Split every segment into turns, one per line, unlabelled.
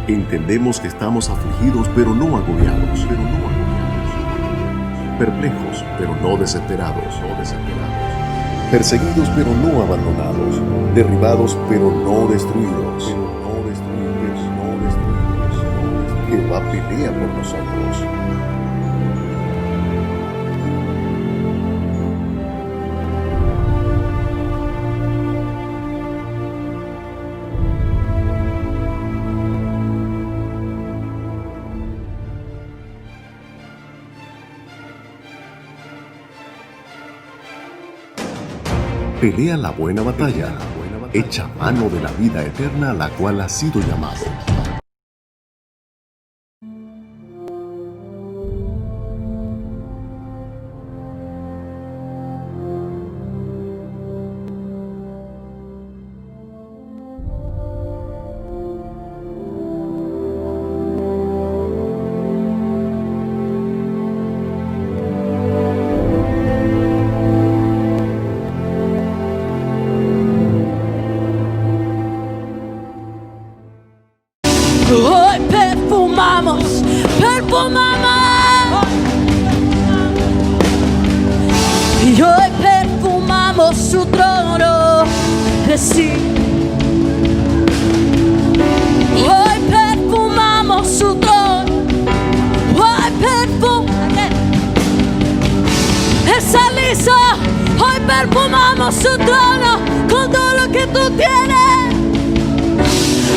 Entendemos que estamos afligidos, pero no agobiados, perplejos, pero no desesperados, perseguidos, pero no abandonados, derribados, pero no destruidos. Jehová pelea por nosotros. Pelea la buena batalla, echa mano de la vida eterna a la cual has sido llamado.
Hoy perfumamos y hoy perfumamos su trono, sí. Hoy perfumamos su trono, hoy perfumamos esa lisa, hoy perfumamos su trono con todo lo que tú tienes.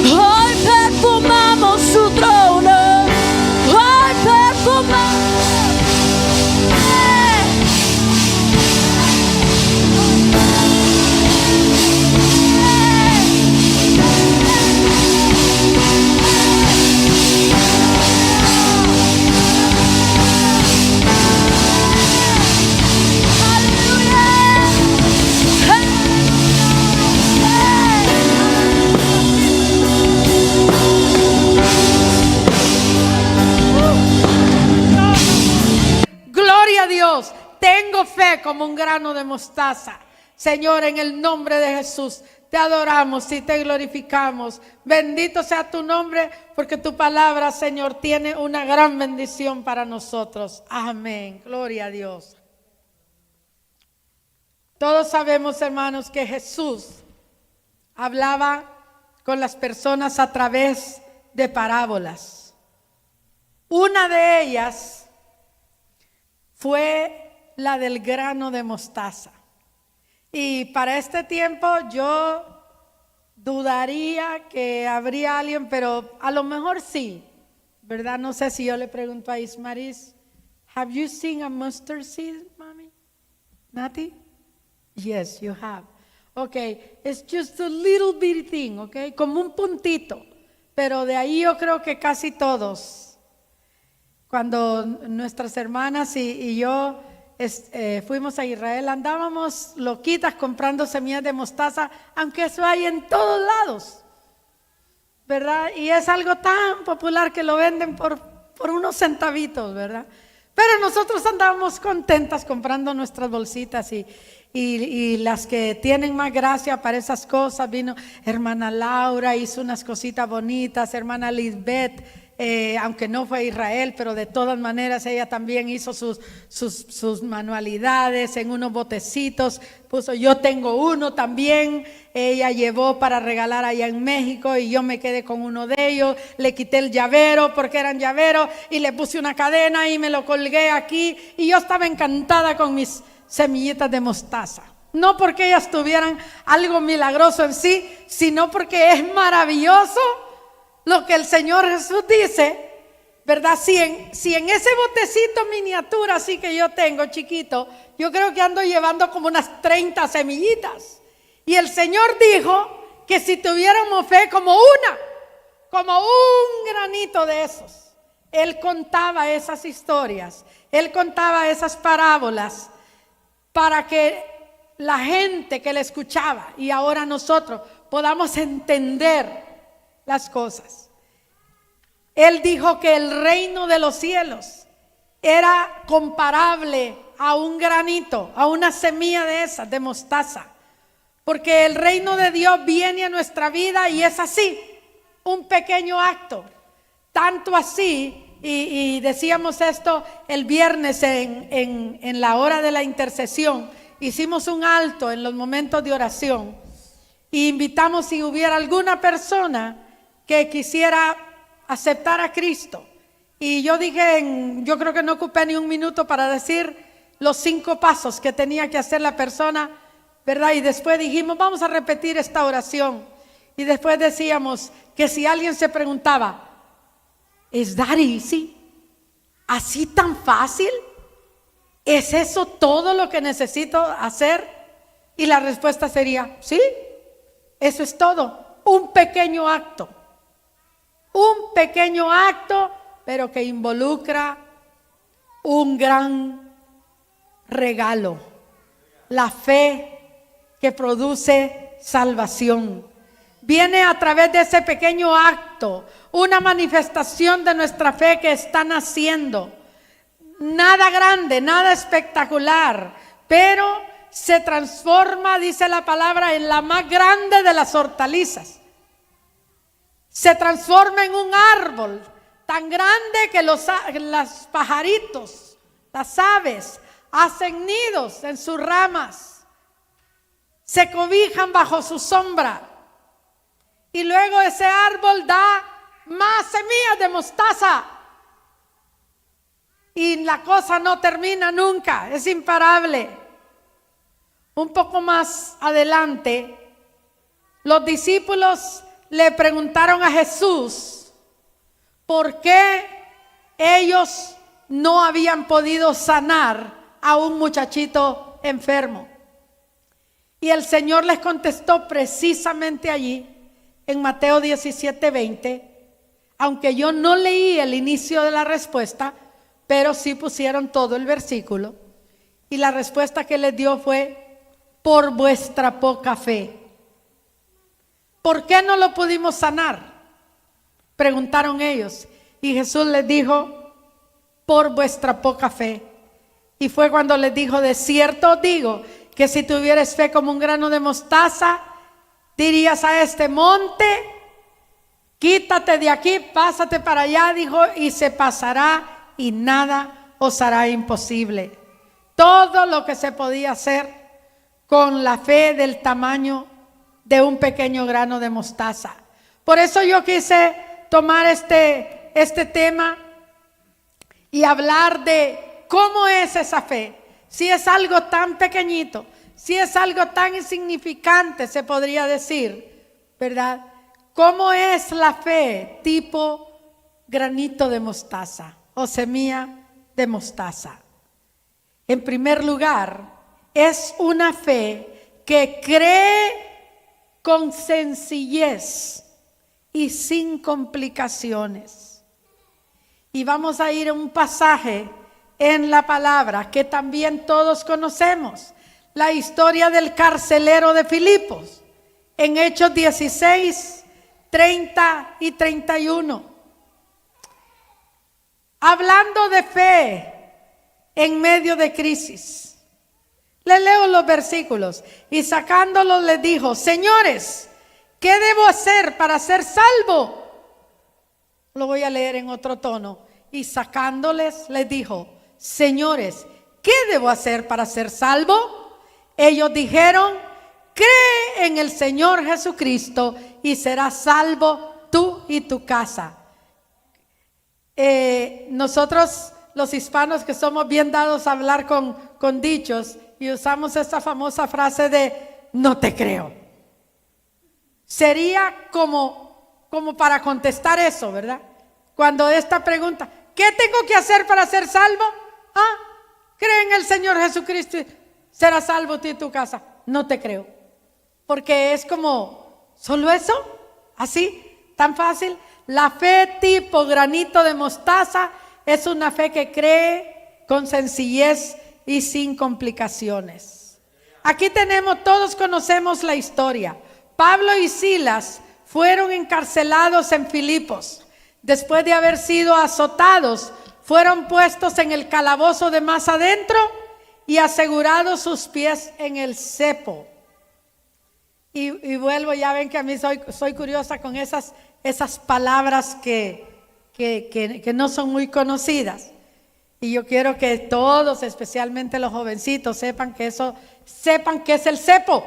Hoy perfumamos su trono, hoy perfumamos.
Dios, tengo fe como un grano de mostaza. Señor, en el nombre de Jesús, te adoramos y te glorificamos. Bendito sea tu nombre, porque tu palabra, Señor, tiene una gran bendición para nosotros. Amén. Gloria a Dios. Todos sabemos, hermanos, que Jesús hablaba con las personas a través de parábolas. Una de ellas fue la del grano de mostaza. Y para este tiempo yo dudaría que habría alguien, pero a lo mejor sí, ¿verdad? No sé si yo le pregunto a Ismaris, have you seen a mustard seed, mommy? Nati? Yes, you have. Okay, it's just a little bitty thing, okay? Como un puntito, pero de ahí yo creo que casi todos. Cuando nuestras hermanas y yo fuimos a Israel, andábamos loquitas comprando semillas de mostaza, aunque eso hay en todos lados, ¿verdad? Y es algo tan popular que lo venden por unos centavitos, ¿verdad? Pero nosotros andábamos contentas comprando nuestras bolsitas y las que tienen más gracia para esas cosas, vino hermana Laura, hizo unas cositas bonitas, hermana Lisbeth, aunque no fue a Israel, pero de todas maneras ella también hizo sus manualidades en unos botecitos, puso, yo tengo uno también, ella llevó para regalar allá en México y yo me quedé con uno de ellos, le quité el llavero porque eran llaveros y le puse una cadena y me lo colgué aquí y yo estaba encantada con mis semillitas de mostaza. No porque ellas tuvieran algo milagroso en sí, sino porque es maravilloso lo que el Señor Jesús dice, ¿verdad? Si en ese botecito miniatura así que yo tengo chiquito, yo creo que ando llevando como unas 30 semillitas. Y el Señor dijo que si tuviéramos fe como un granito de esos. Él contaba esas historias, Él contaba esas parábolas para que la gente que le escuchaba y ahora nosotros podamos entender las cosas. Él dijo que el reino de los cielos era comparable a un granito, a una semilla de esas, de mostaza, porque el reino de Dios viene a nuestra vida y es así, un pequeño acto Tanto así, y decíamos esto el viernes en la hora de la intercesión, hicimos un alto en los momentos de oración y invitamos si hubiera alguna persona que quisiera aceptar a Cristo. Y yo dije, yo creo que no ocupé ni un minuto para decir los 5 pasos que tenía que hacer la persona, ¿verdad? Y después dijimos, vamos a repetir esta oración. Y después decíamos que si alguien se preguntaba, ¿es that easy? ¿Así tan fácil? ¿Es eso todo lo que necesito hacer? Y la respuesta sería, sí, eso es todo. Un pequeño acto, pero que involucra un gran regalo, la fe que produce salvación. Viene a través de ese pequeño acto, una manifestación de nuestra fe que está naciendo. Nada grande, nada espectacular, pero se transforma, dice la palabra, en la más grande de las hortalizas. Se transforma en un árbol tan grande que los pajaritos, las aves, hacen nidos en sus ramas, se cobijan bajo su sombra. Y luego ese árbol da más semillas de mostaza. Y la cosa no termina nunca, es imparable. Un poco más adelante, los discípulos le preguntaron a Jesús por qué ellos no habían podido sanar a un muchachito enfermo. Y el Señor les contestó precisamente allí, en Mateo 17:20, aunque yo no leí el inicio de la respuesta, pero sí pusieron todo el versículo. Y la respuesta que les dio fue, por vuestra poca fe. ¿Por qué no lo pudimos sanar?, preguntaron ellos. Y Jesús les dijo, por vuestra poca fe. Y fue cuando les dijo, de cierto os digo, que si tuvieres fe como un grano de mostaza, dirías a este monte, quítate de aquí, pásate para allá, dijo, y se pasará y nada os hará imposible. Todo lo que se podía hacer con la fe del tamaño de un pequeño grano de mostaza. Por eso yo quise tomar este tema y hablar de cómo es esa fe. Si es algo tan pequeñito, si es algo tan insignificante, se podría decir, ¿verdad? ¿Cómo es la fe tipo granito de mostaza o semilla de mostaza? En primer lugar, es una fe que cree con sencillez y sin complicaciones. Y vamos a ir a un pasaje en la palabra que también todos conocemos, la historia del carcelero de Filipos, en Hechos 16, 30 y 31. Hablando de fe en medio de crisis. Le leo los versículos. Y sacándolos les dijo, señores, ¿qué debo hacer para ser salvo? Lo voy a leer en otro tono. Y sacándoles les dijo, señores, ¿qué debo hacer para ser salvo? Ellos dijeron, cree en el Señor Jesucristo y serás salvo tú y tu casa. Nosotros los hispanos que somos bien dados a hablar con dichos y usamos esta famosa frase de no te creo. Sería como para contestar eso, ¿verdad? Cuando esta pregunta, ¿qué tengo que hacer para ser salvo? Cree en el Señor Jesucristo y serás salvo tú y tu casa. No te creo. Porque es como, ¿solo eso? ¿Así? ¿Tan fácil? La fe tipo granito de mostaza es una fe que cree con sencillez y sin complicaciones. Aquí todos conocemos la historia. Pablo y Silas fueron encarcelados en Filipos. Después de haber sido azotados, fueron puestos en el calabozo de más adentro y asegurados sus pies en el cepo. Y vuelvo, ya ven que a mí soy curiosa con esas palabras que que no son muy conocidas. Y yo quiero que todos, especialmente los jovencitos, sepan que es el cepo.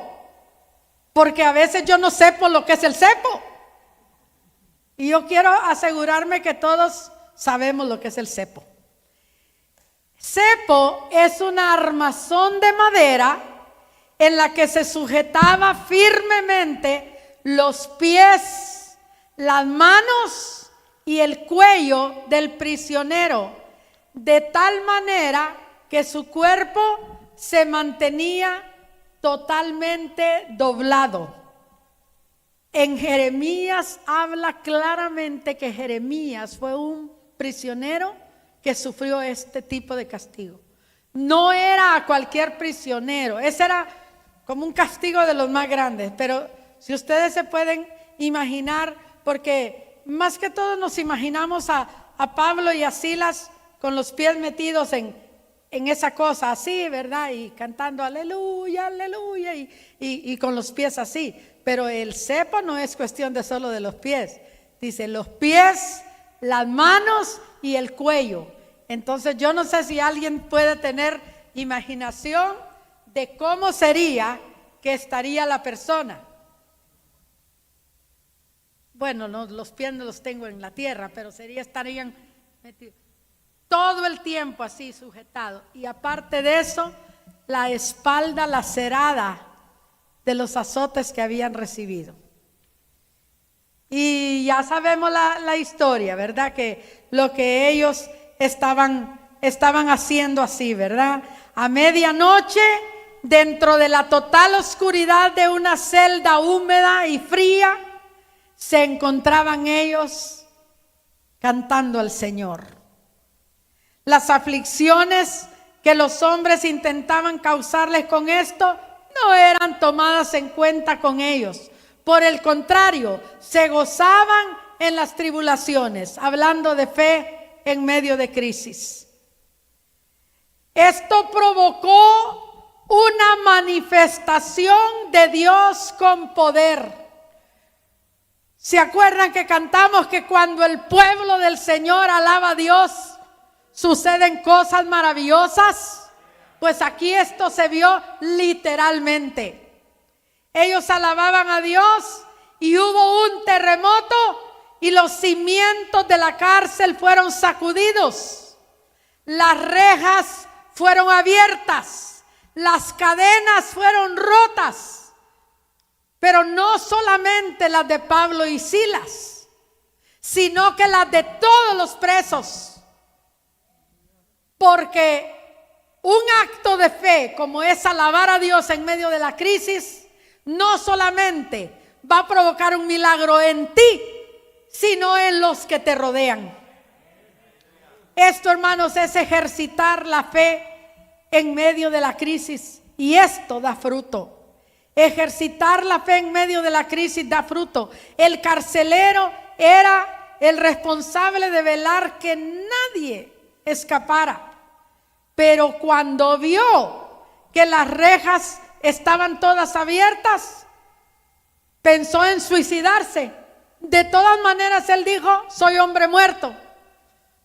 Porque a veces yo no sepo lo que es el cepo. Y yo quiero asegurarme que todos sabemos lo que es el cepo. Cepo es una armazón de madera en la que se sujetaba firmemente los pies, las manos y el cuello del prisionero, de tal manera que su cuerpo se mantenía totalmente doblado. En Jeremías habla claramente que Jeremías fue un prisionero que sufrió este tipo de castigo. No era a cualquier prisionero, ese era como un castigo de los más grandes. Pero si ustedes se pueden imaginar, porque más que todo nos imaginamos a Pablo y a Silas con los pies metidos en esa cosa así, ¿verdad? Y cantando aleluya, aleluya, y con los pies así. Pero el cepo no es cuestión de solo de los pies. Dice los pies, las manos y el cuello. Entonces yo no sé si alguien puede tener imaginación de cómo sería que estaría la persona. Bueno, no, los pies no los tengo en la tierra, pero estarían metidos todo el tiempo así sujetado. Y aparte de eso, la espalda lacerada de los azotes que habían recibido. Y ya sabemos la historia, ¿verdad? Que lo que ellos estaban haciendo así, ¿verdad? A medianoche, dentro de la total oscuridad de una celda húmeda y fría, se encontraban ellos cantando al Señor. Las aflicciones que los hombres intentaban causarles con esto no eran tomadas en cuenta con ellos. Por el contrario, se gozaban en las tribulaciones, hablando de fe en medio de crisis. Esto provocó una manifestación de Dios con poder. ¿Se acuerdan que cantamos que cuando el pueblo del Señor alaba a Dios, suceden cosas maravillosas? Pues aquí esto se vio literalmente. Ellos alababan a Dios y hubo un terremoto y los cimientos de la cárcel fueron sacudidos. Las rejas fueron abiertas, las cadenas fueron rotas. Pero no solamente las de Pablo y Silas, sino que las de todos los presos. Porque un acto de fe como es alabar a Dios en medio de la crisis, no solamente va a provocar un milagro en ti, sino en los que te rodean. Esto, hermanos, es ejercitar la fe en medio de la crisis, y esto da fruto. Ejercitar la fe en medio de la crisis da fruto. El carcelero era el responsable de velar que nadie escapara. Pero cuando vio que las rejas estaban todas abiertas, pensó en suicidarse. De todas maneras, él dijo: soy hombre muerto,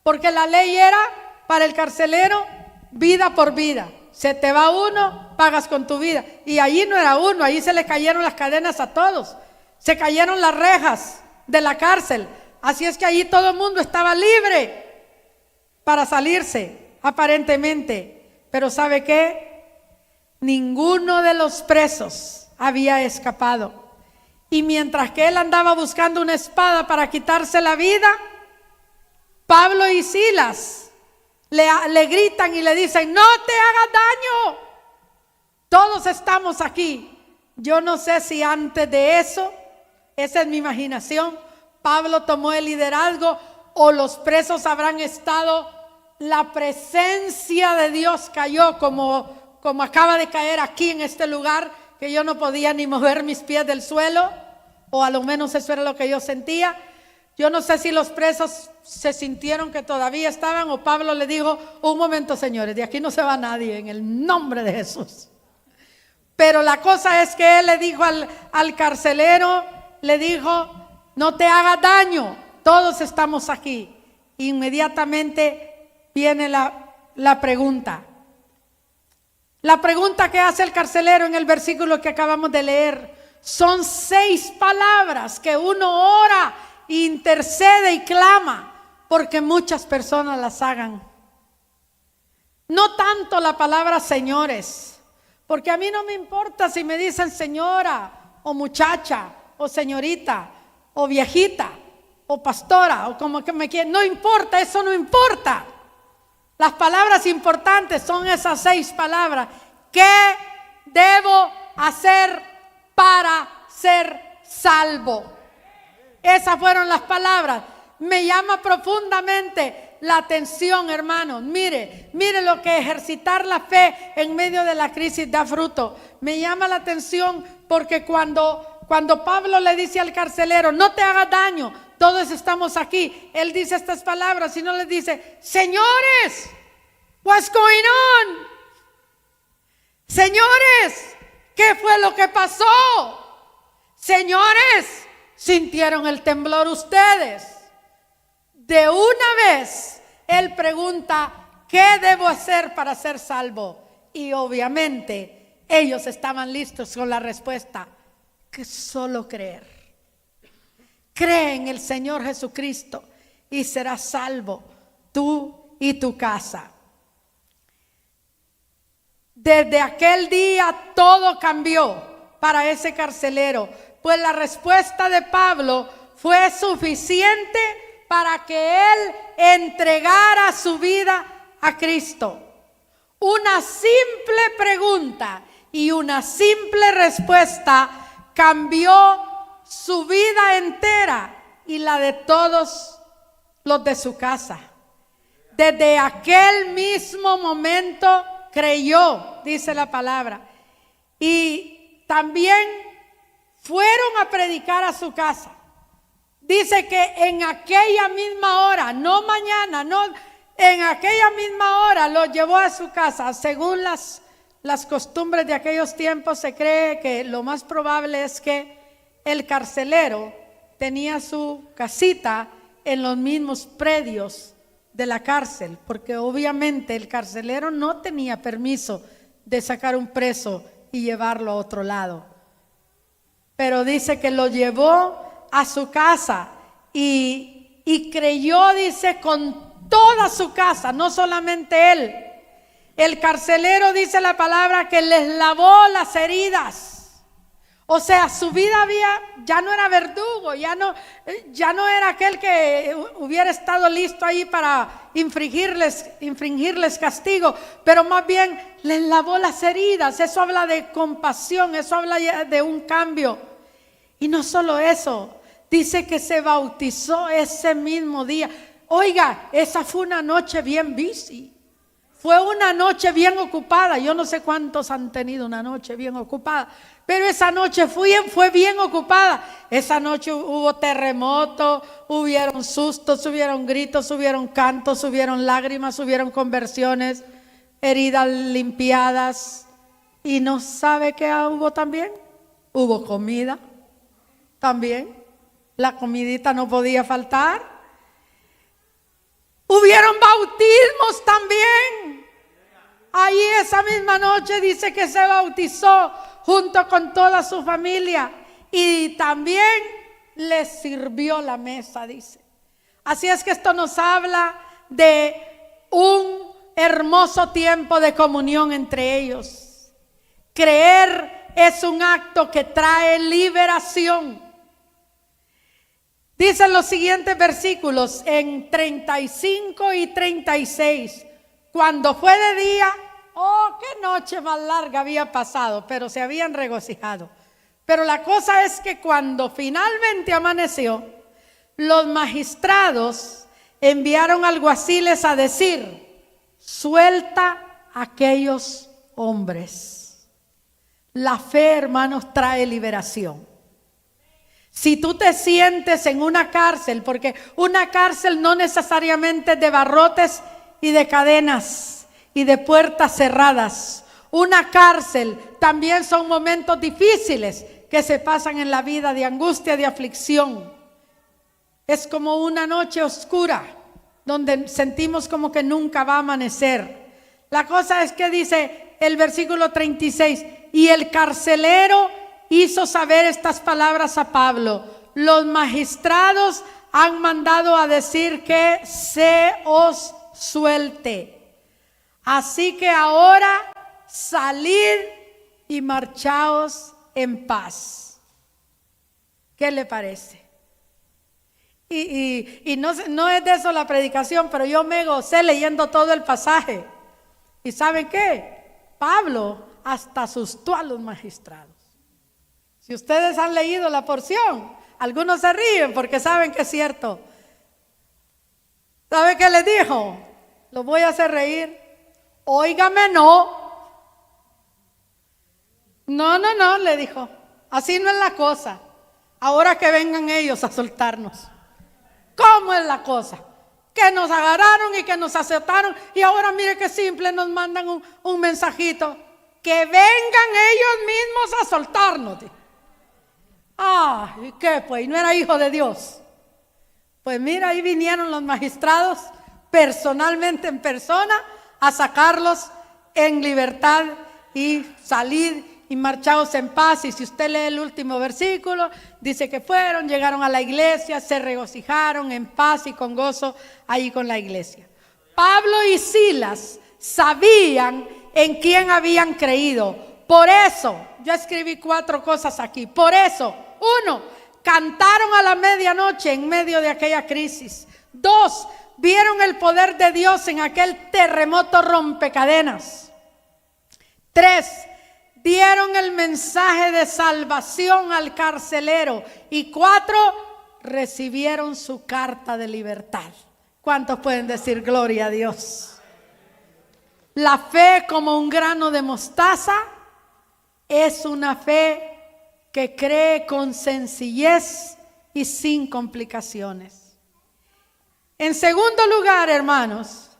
porque la ley era para el carcelero vida por vida. Se te va uno, pagas con tu vida. Y allí no era uno, allí se le cayeron las cadenas a todos, se cayeron las rejas de la cárcel. Así es que allí todo el mundo estaba libre para salirse, aparentemente. Pero ¿sabe qué? Ninguno de los presos había escapado. Y mientras que él andaba buscando una espada para quitarse la vida, Pablo y Silas le gritan y le dicen: no te hagas daño, todos estamos aquí. Yo no sé si antes de eso, esa es mi imaginación, Pablo tomó el liderazgo, o los presos habrán estado, la presencia de Dios cayó como acaba de caer aquí en este lugar, que yo no podía ni mover mis pies del suelo, o a lo menos eso era lo que yo sentía. Yo no sé si los presos se sintieron que todavía estaban, o Pablo le dijo: un momento, señores, de aquí no se va nadie, en el nombre de Jesús. Pero la cosa es que él le dijo al carcelero, le dijo: no te hagas daño, todos estamos aquí. inmediatamente viene la pregunta. La pregunta que hace el carcelero en el versículo que acabamos de leer. Son 6 palabras que uno ora, intercede y clama porque muchas personas las hagan. No tanto la palabra señores, porque a mí no me importa si me dicen señora o muchacha o señorita o viejita o pastora o como que me quieran. No importa, eso no importa. Las palabras importantes son esas 6 palabras. ¿Qué debo hacer para ser salvo? Esas fueron las palabras. Me llama profundamente la atención, hermanos. Mire lo que ejercitar la fe en medio de la crisis da fruto. Me llama la atención porque cuando Pablo le dice al carcelero, no te hagas daño, todos estamos aquí, él dice estas palabras y no les dice, señores, what's going on? Señores, ¿qué fue lo que pasó? Señores, ¿sintieron el temblor ustedes? De una vez, él pregunta, ¿qué debo hacer para ser salvo? Y obviamente, ellos estaban listos con la respuesta, que solo creer. Cree en el Señor Jesucristo y serás salvo, tú y tu casa. Desde aquel día todo cambió para ese carcelero, pues la respuesta de Pablo fue suficiente para que él entregara su vida a Cristo. Una simple pregunta y una simple respuesta cambió su vida entera y la de todos los de su casa. Desde aquel mismo momento creyó, dice la palabra, y también fueron a predicar a su casa. Dice que en aquella misma hora, no mañana, no, en aquella misma hora lo llevó a su casa. Según las costumbres de aquellos tiempos, se cree que lo más probable es que el carcelero tenía su casita en los mismos predios de la cárcel, porque obviamente el carcelero no tenía permiso de sacar un preso y llevarlo a otro lado. Pero dice que lo llevó a su casa y creyó, dice, con toda su casa, no solamente él. El carcelero, dice la palabra, que les lavó las heridas. O sea, su vida ya no era verdugo, ya no era aquel que hubiera estado listo ahí para infringirles castigo, pero más bien les lavó las heridas. Eso habla de compasión, eso habla de un cambio. Y no solo eso, dice que se bautizó ese mismo día. Oiga, esa fue una noche bien busy. Fue una noche bien ocupada. Yo no sé cuántos han tenido una noche bien ocupada, pero esa noche fue bien ocupada. Esa noche hubo terremoto, hubieron sustos, hubieron gritos, hubieron cantos, hubieron lágrimas, hubieron conversiones, heridas limpiadas. ¿Y no sabe qué hubo también? Hubo comida también. La comidita no podía faltar. Hubieron bautismos también. Ahí esa misma noche dice que se bautizó junto con toda su familia y también les sirvió la mesa, dice. Así es que esto nos habla de un hermoso tiempo de comunión entre ellos. Creer es un acto que trae liberación. Dicen los siguientes versículos en 35 y 36. Cuando fue de día, oh, qué noche más larga había pasado, pero se habían regocijado. Pero la cosa es que cuando finalmente amaneció, los magistrados enviaron alguaciles a decir, suelta a aquellos hombres. La fe, hermanos, trae liberación. Si tú te sientes en una cárcel, porque una cárcel no necesariamente de barrotes y de cadenas y de puertas cerradas. Una cárcel también son momentos difíciles que se pasan en la vida, de angustia, de aflicción. Es como una noche oscura donde sentimos como que nunca va a amanecer. La cosa es que dice el versículo 36, y el carcelero hizo saber estas palabras a Pablo: los magistrados han mandado a decir que se os suelte. Así que ahora salid y marchaos en paz. ¿Qué le parece? Y no es de eso la predicación, pero yo me gocé leyendo todo el pasaje. ¿Y saben qué? Pablo hasta asustó a los magistrados. Si ustedes han leído la porción, algunos se ríen porque saben que es cierto. ¿Sabe qué les dijo? Los voy a hacer reír. Óigame, no, le dijo. Así no es la cosa. Ahora que vengan ellos a soltarnos. ¿Cómo es la cosa? Que nos agarraron y que nos aceptaron, y ahora mire qué simple, nos mandan un mensajito: que vengan ellos mismos a soltarnos. ¿Y qué pues? ¿No era hijo de Dios? Pues mira, ahí vinieron los magistrados personalmente, en persona, a sacarlos en libertad y salir y marchaos en paz. Y si usted lee el último versículo, dice que fueron, llegaron a la iglesia, se regocijaron en paz y con gozo ahí con la iglesia. Pablo y Silas sabían en quién habían creído. Por eso, yo escribí 4 cosas aquí. Por eso, 1, cantaron a la medianoche en medio de aquella crisis. 2, vieron el poder de Dios en aquel terremoto rompecadenas. 3, dieron el mensaje de salvación al carcelero. Y 4, recibieron su carta de libertad. ¿Cuántos pueden decir gloria a Dios? La fe como un grano de mostaza es una fe que cree con sencillez y sin complicaciones. En segundo lugar, hermanos,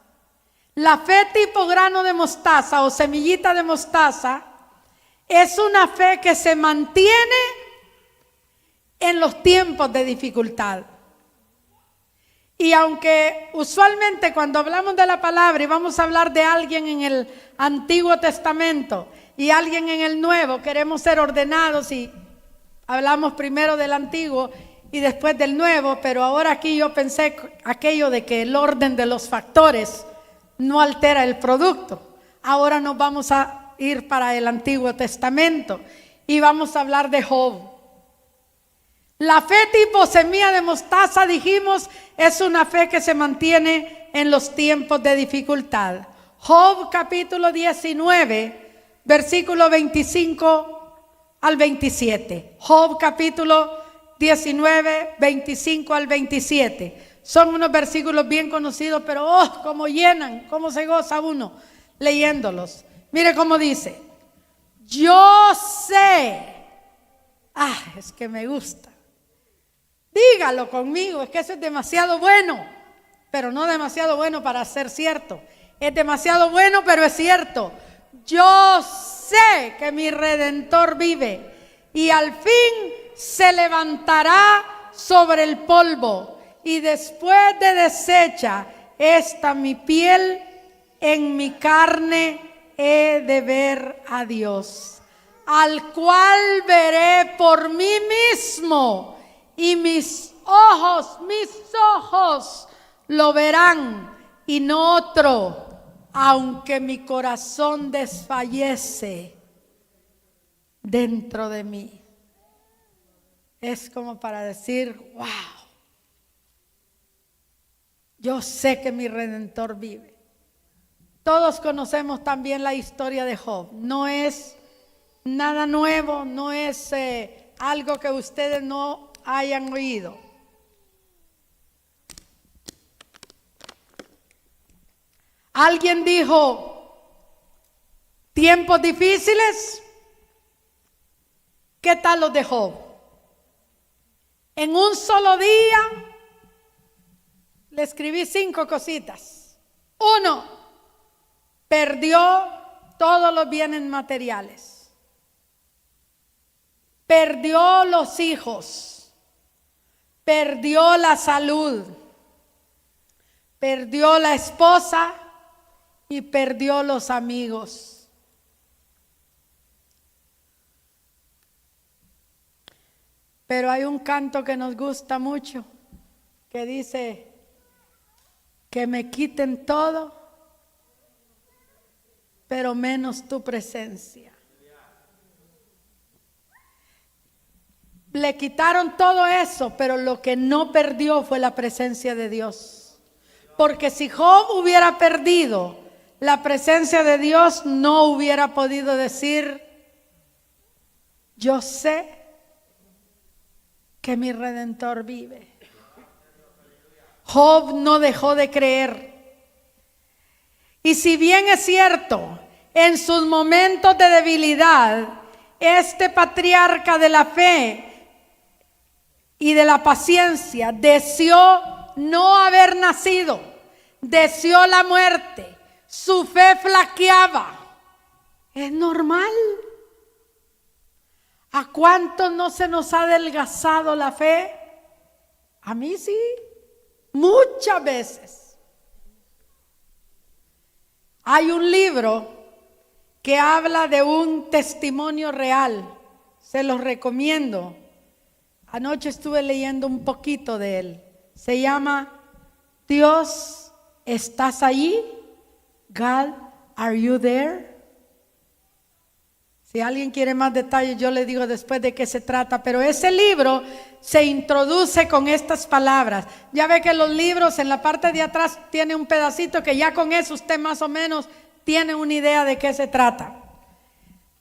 la fe tipo grano de mostaza o semillita de mostaza es una fe que se mantiene en los tiempos de dificultad. Y aunque usualmente cuando hablamos de la palabra y vamos a hablar de alguien en el Antiguo Testamento y alguien en el Nuevo, queremos ser ordenados y hablamos primero del Antiguo y después del Nuevo, pero ahora aquí yo pensé aquello de que el orden de los factores no altera el producto. Ahora nos vamos a ir para el Antiguo Testamento y vamos a hablar de Job. La fe tipo semilla de mostaza, dijimos, es una fe que se mantiene en los tiempos de dificultad. Job capítulo 19, versículo 25 al 27. Job capítulo 19, 25 al 27. Son unos versículos bien conocidos, pero cómo llenan, cómo se goza uno leyéndolos. Mire cómo dice: yo sé, es que me gusta. Dígalo conmigo, es que eso es demasiado bueno, pero no demasiado bueno para ser cierto. Es demasiado bueno, pero es cierto. Yo sé que mi Redentor vive y al fin se levantará sobre el polvo, y después de deshecha esta mi piel, en mi carne he de ver a Dios, al cual veré por mí mismo, y mis ojos lo verán y no otro, aunque mi corazón desfallece dentro de mí. Es como para decir, wow, yo sé que mi Redentor vive. Todos conocemos también la historia de Job. No es nada nuevo, no es algo que ustedes no hayan oído. Alguien dijo, tiempos difíciles, ¿qué tal los de Job? En un solo día le escribí 5 cositas. 1, perdió todos los bienes materiales. Perdió los hijos. Perdió la salud. perdió la esposa y perdió los amigos. Pero hay un canto que nos gusta mucho, que dice, que me quiten todo, pero menos tu presencia. Le quitaron todo eso, pero lo que no perdió fue la presencia de Dios. Porque si Job hubiera perdido la presencia de Dios, no hubiera podido decir, yo sé que mi Redentor vive. Job no dejó de creer. Y si bien es cierto, en sus momentos de debilidad, este patriarca de la fe y de la paciencia deseó no haber nacido, deseó la muerte, su fe flaqueaba. Es normal. ¿A cuántos no se nos ha adelgazado la fe? A mí sí, muchas veces. Hay un libro que habla de un testimonio real, se los recomiendo. Anoche estuve leyendo un poquito de él. Se llama Dios, ¿estás allí? God, are you there? Si alguien quiere más detalles, yo le digo después de qué se trata. Pero ese libro se introduce con estas palabras. Ya ve que los libros en la parte de atrás tiene un pedacito que ya con eso usted más o menos tiene una idea de qué se trata.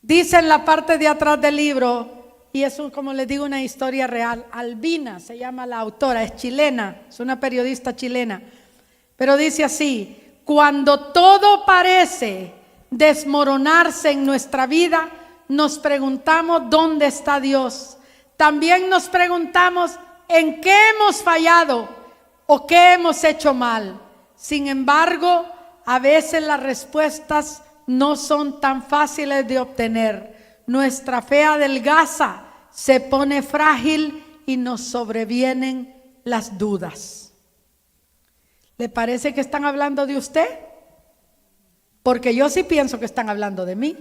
Dice en la parte de atrás del libro, y es como les digo, una historia real. Albina se llama la autora, es chilena, es una periodista chilena. Pero dice así: cuando todo parece desmoronarse en nuestra vida, nos preguntamos dónde está Dios. También nos preguntamos en qué hemos fallado o qué hemos hecho mal. Sin embargo, a veces las respuestas no son tan fáciles de obtener. Nuestra fe adelgaza, se pone frágil y nos sobrevienen las dudas. ¿Le parece que están hablando de usted? Porque yo sí pienso que están hablando de mí.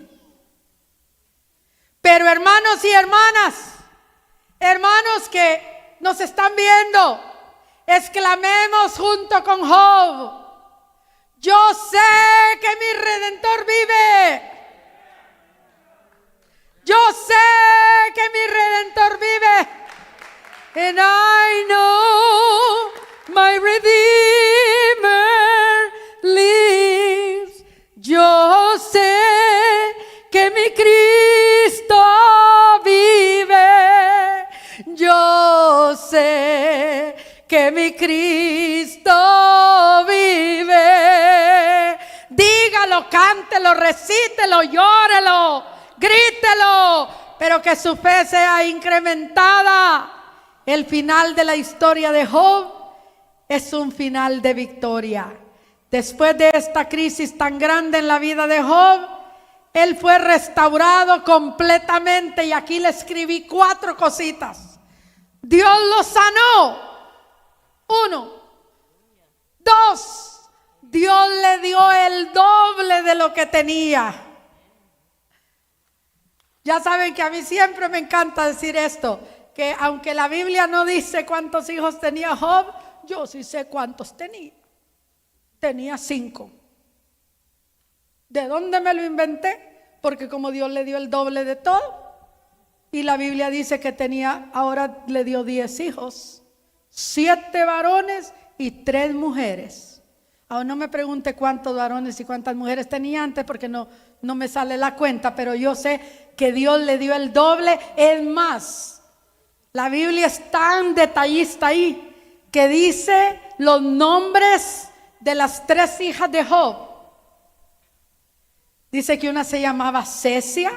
Pero hermanos y hermanas, hermanos que nos están viendo, exclamemos junto con Job: yo sé que mi Redentor vive. Yo sé que mi Redentor vive. And I know my Redeemer lives. Yo sé que mi Cristo vive. Yo sé que mi Cristo vive. Dígalo, cántelo, recítelo, llórelo, grítelo, pero que su fe sea incrementada. El final de la historia de Job es un final de victoria. Después de esta crisis tan grande en la vida de Job, él fue restaurado completamente, y aquí le escribí 4 cositas. Dios lo sanó. 1. 2. Dios le dio el doble de lo que tenía. Ya saben que a mí siempre me encanta decir esto, que aunque la Biblia no dice cuántos hijos tenía Job, yo sí sé cuántos tenía. Tenía 5. ¿De dónde me lo inventé? Porque como Dios le dio el doble de todo, y la Biblia dice que tenía, ahora le dio 10 hijos, 7 varones y 3 mujeres. Ahora no me pregunte cuántos varones y cuántas mujeres tenía antes, porque no me sale la cuenta, pero yo sé que Dios le dio el doble. Es más, la Biblia es tan detallista ahí que dice los nombres de las 3 hijas de Job. Dice que una se llamaba Cesia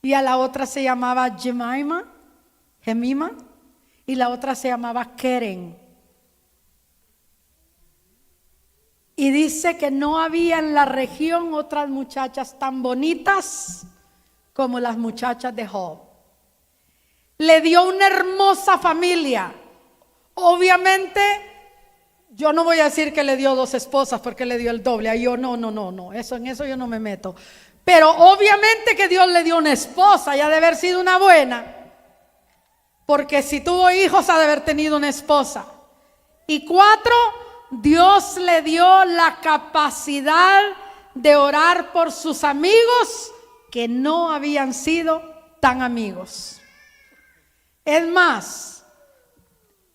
y a la otra se llamaba Jemima, y la otra se llamaba Keren. Y dice que no había en la región otras muchachas tan bonitas como las muchachas de Job. Le dio una hermosa familia. Obviamente Yo no voy a decir que le dio 2 esposas porque le dio el doble. Ahí yo no. En eso yo no me meto. Pero obviamente que Dios le dio una esposa y ha de haber sido una buena. Porque si tuvo hijos ha de haber tenido una esposa. Y 4, Dios le dio la capacidad de orar por sus amigos que no habían sido tan amigos. Es más,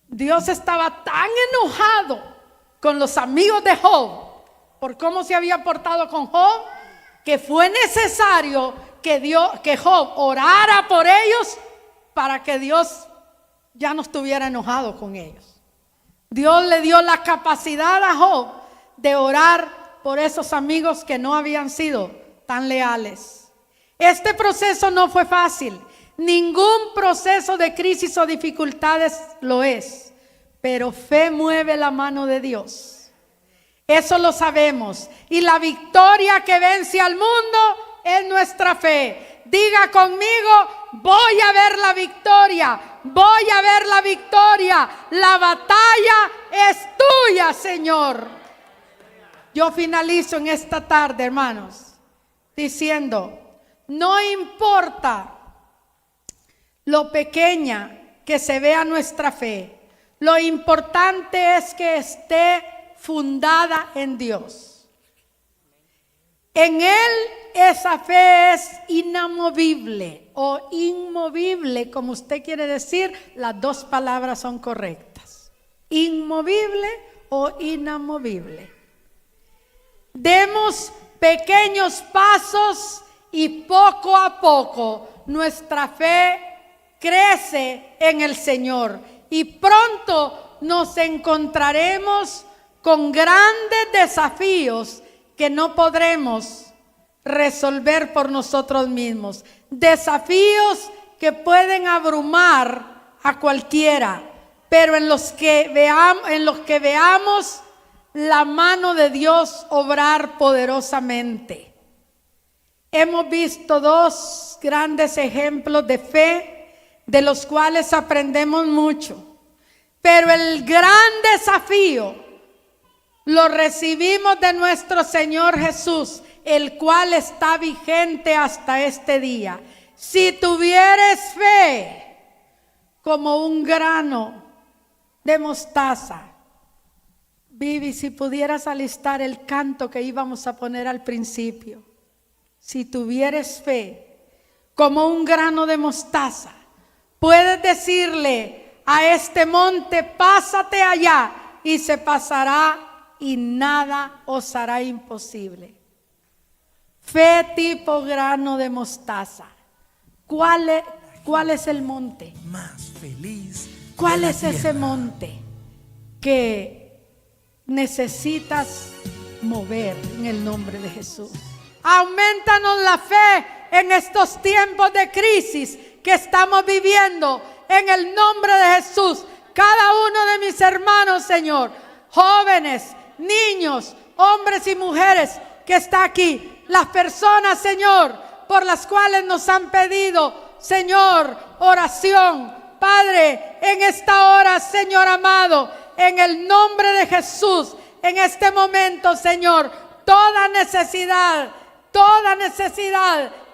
Dios estaba tan enojado con los amigos de Job por cómo se había portado con Job, que fue necesario que Job orara por ellos para que Dios ya no estuviera enojado con ellos. Dios le dio la capacidad a Job de orar por esos amigos que no habían sido tan leales. Este proceso no fue fácil. Ningún proceso de crisis o dificultades lo es. Pero fe mueve la mano de Dios. Eso lo sabemos. Y la victoria que vence al mundo es nuestra fe. Diga conmigo, voy a ver la victoria. Voy a ver la victoria. La batalla es tuya, Señor. Yo finalizo en esta tarde, hermanos, diciendo, no importa lo pequeña que se vea nuestra fe. Lo importante es que esté fundada en Dios. En Él esa fe es inamovible o inmovible, como usted quiere decir, las 2 palabras son correctas. Inmovible o inamovible. Demos pequeños pasos y poco a poco nuestra fe crece en el Señor. Y pronto nos encontraremos con grandes desafíos que no podremos resolver por nosotros mismos. Desafíos que pueden abrumar a cualquiera, pero en los que veamos la mano de Dios obrar poderosamente. Hemos visto 2 grandes ejemplos de fe, de los cuales aprendemos mucho. Pero el gran desafío lo recibimos de nuestro Señor Jesús, el cual está vigente hasta este día. Si tuvieres fe como un grano de mostaza. Vivi, si pudieras alistar el canto que íbamos a poner al principio. Si tuvieres fe como un grano de mostaza, puedes decirle a este monte, pásate allá, y se pasará y nada os hará imposible. Fe tipo grano de mostaza. ¿Cuál es el monte?
Más feliz.
¿Cuál es ese monte que necesitas mover en el nombre de Jesús? Aumentanos la fe en estos tiempos de crisis que estamos viviendo en el nombre de Jesús. Cada uno de mis hermanos, Señor, jóvenes, niños, hombres y mujeres que está aquí, las personas, Señor, por las cuales nos han pedido, Señor, oración. Padre, en esta hora, Señor amado, en el nombre de Jesús, en este momento, Señor, toda necesidad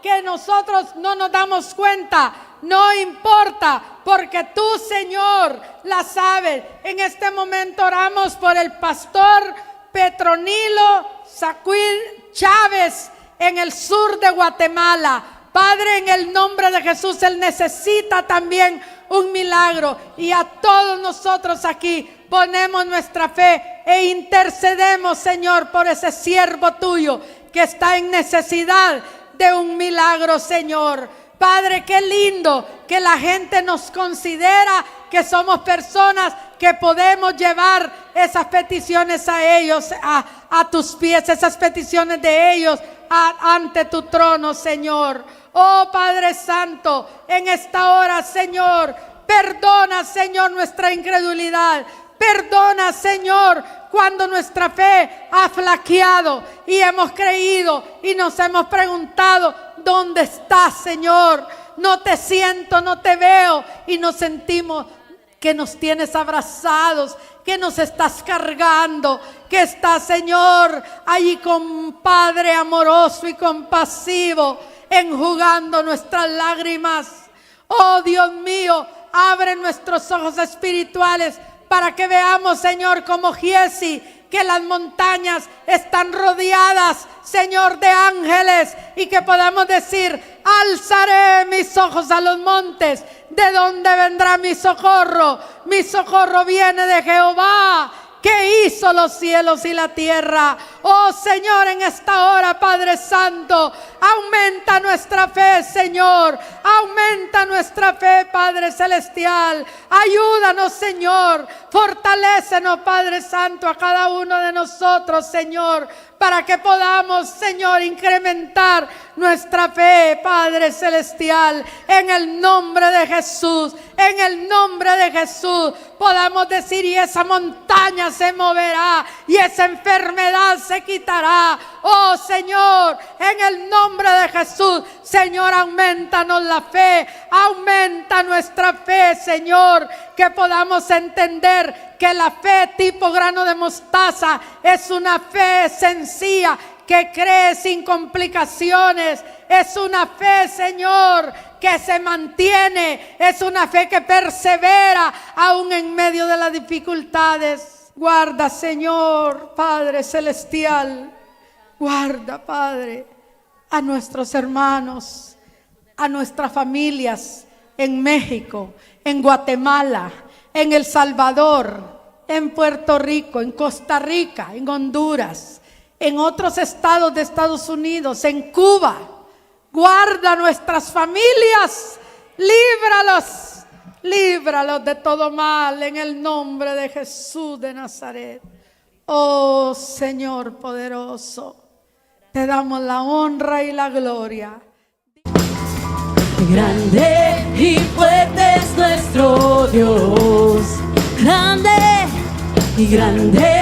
que nosotros no nos damos cuenta, no importa, porque tú, Señor, la sabes. En este momento oramos por el pastor Petronilo Sacuil Chávez en el sur de Guatemala. Padre, en el nombre de Jesús, él necesita también un milagro, y a todos nosotros aquí ponemos nuestra fe e intercedemos, Señor, por ese siervo tuyo que está en necesidad de un milagro, Señor. Padre, qué lindo que la gente nos considera que somos personas que podemos llevar esas peticiones a ellos, a tus pies, esas peticiones de ellos ante tu trono, Señor. Oh Padre Santo, en esta hora, Señor, perdona, Señor, nuestra incredulidad. Perdona, Señor, cuando nuestra fe ha flaqueado y hemos creído y nos hemos preguntado, ¿dónde estás, Señor? No te siento, no te veo, y nos sentimos que nos tienes abrazados, que nos estás cargando, que estás, Señor, allí con Padre amoroso y compasivo, enjugando nuestras lágrimas. Oh Dios mío, abre nuestros ojos espirituales para que veamos, Señor, como Giesi, que las montañas están rodeadas, Señor, de ángeles, y que podamos decir: alzaré mis ojos a los montes, ¿de dónde vendrá mi socorro? Mi socorro viene de Jehová, que hizo los cielos y la tierra. Oh Señor, en esta hora, Padre Santo, aumenta nuestra fe, Señor, aumenta nuestra fe, Padre Celestial. Ayúdanos, Señor, fortalécenos, Padre Santo, a cada uno de nosotros, Señor, para que podamos, Señor, incrementar nuestra fe, Padre Celestial, en el nombre de Jesús. En el nombre de Jesús podamos decir: y esa montaña se moverá, y esa enfermedad se quitará. Oh Señor, en el nombre de Jesús, Señor, aumentanos la fe, aumenta nuestra fe, Señor, que podamos entender que la fe tipo grano de mostaza es una fe sencilla, que cree sin complicaciones. Es una fe, Señor, que se mantiene. Es una fe que persevera aún en medio de las dificultades. Guarda, Señor, Padre Celestial. Guarda, Padre, a nuestros hermanos, a nuestras familias en México, en Guatemala, en El Salvador, en Puerto Rico, en Costa Rica, en Honduras, en otros estados de Estados Unidos, en Cuba. Guarda nuestras familias, líbralos de todo mal, en el nombre de Jesús de Nazaret. Oh Señor poderoso, te damos la honra y la gloria.
Grande y fuerte es nuestro Dios, grande y grande